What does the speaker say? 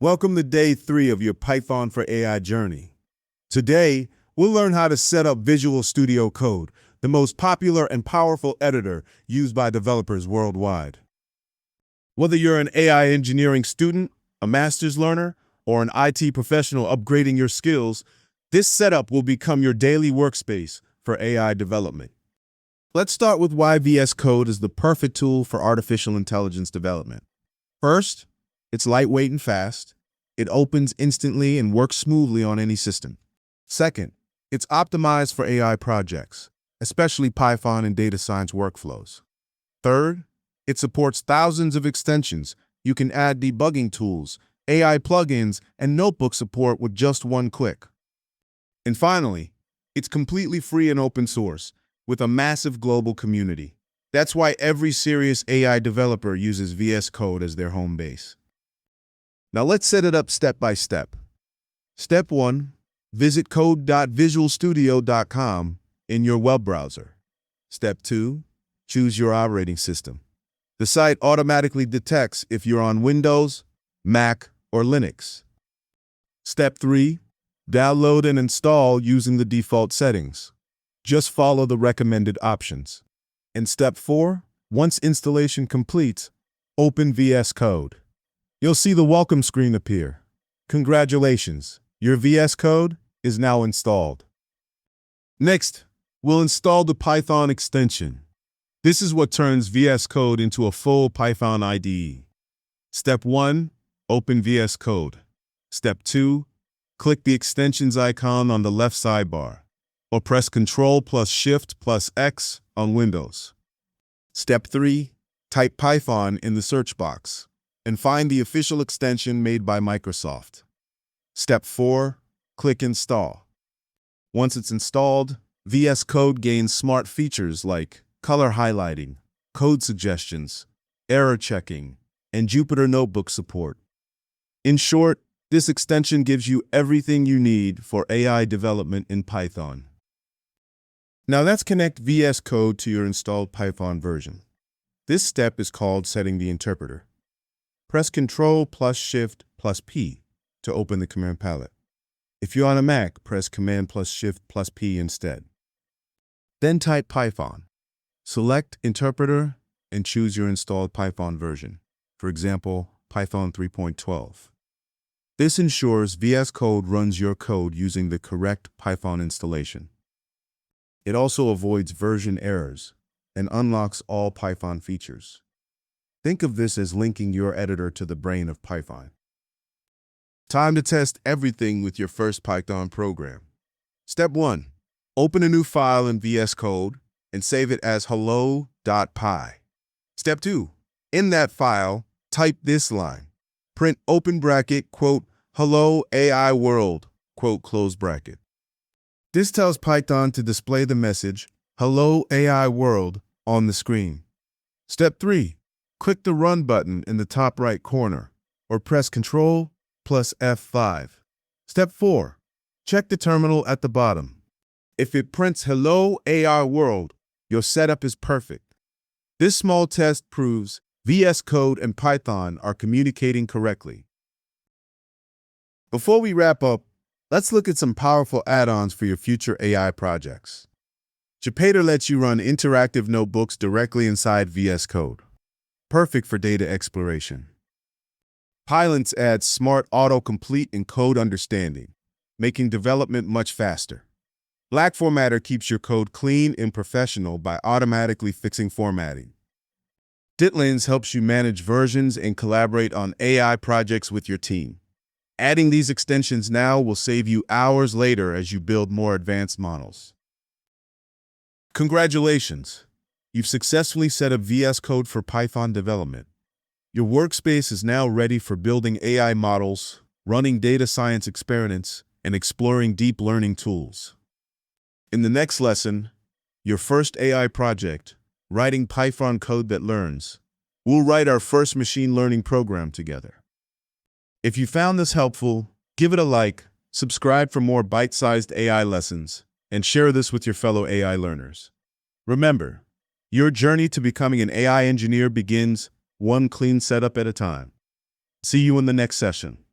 Welcome to day 3 of your Python for AI journey. Today, we'll learn how to set up Visual Studio Code, the most popular and powerful editor used by developers worldwide. Whether you're an AI engineering student, a master's learner, or an IT professional upgrading your skills, this setup will become your daily workspace for AI development. Let's start with why VS Code is the perfect tool for artificial intelligence development. First, it's lightweight and fast. It opens instantly and works smoothly on any system. Second, it's optimized for AI projects, especially Python and data science workflows. Third, it supports thousands of extensions. You can add debugging tools, AI plugins, and notebook support with just one click. And finally, it's completely free and open source, with a massive global community. That's why every serious AI developer uses VS Code as their home base. Now let's set it up step by step. Step 1. Visit code.visualstudio.com in your web browser. Step 2. Choose your operating system. The site automatically detects if you're on Windows, Mac, or Linux. Step 3. Download and install using the default settings. Just follow the recommended options. And Step 4. Once installation completes, open VS Code. You'll see the welcome screen appear. Congratulations, your VS Code is now installed. Next, we'll install the Python extension. This is what turns VS Code into a full Python IDE. Step 1, open VS Code. Step 2, click the extensions icon on the left sidebar, or press Ctrl+Shift+X on Windows. Step 3, type Python in the search box and find the official extension made by Microsoft. Step 4, click Install. Once it's installed, VS Code gains smart features like color highlighting, code suggestions, error checking, and Jupyter Notebook support. In short, this extension gives you everything you need for AI development in Python. Now let's connect VS Code to your installed Python version. This step is called setting the interpreter. Press Ctrl+Shift+P to open the command palette. If you're on a Mac, press Command+Shift+P instead. Then type Python. Select Interpreter and choose your installed Python version, for example, Python 3.12. This ensures VS Code runs your code using the correct Python installation. It also avoids version errors and unlocks all Python features. Think of this as linking your editor to the brain of Python. Time to test everything with your first Python program. Step 1. Open a new file in VS Code and save it as hello.py. Step 2. In that file, type this line. Print open bracket, quote, hello AI world, quote, close bracket. This tells Python to display the message, hello AI world, on the screen. Step 3. Click the Run button in the top right corner, or press Ctrl+F5. Step 4. Check the terminal at the bottom. If it prints Hello AI World, your setup is perfect. This small test proves VS Code and Python are communicating correctly. Before we wrap up, let's look at some powerful add-ons for your future AI projects. Jupyter lets you run interactive notebooks directly inside VS Code. Perfect for data exploration. Pylance adds smart autocomplete and code understanding, making development much faster. Black Formatter keeps your code clean and professional by automatically fixing formatting. Ditlens helps you manage versions and collaborate on AI projects with your team. Adding these extensions now will save you hours later as you build more advanced models. Congratulations! You've successfully set up VS Code for Python development. Your workspace is now ready for building AI models, running data science experiments, and exploring deep learning tools. In the next lesson, your first AI project, writing Python code that learns, we'll write our first machine learning program together. If you found this helpful, give it a like, subscribe for more bite-sized AI lessons, and share this with your fellow AI learners. Remember, your journey to becoming an AI engineer begins one clean setup at a time. See you in the next session.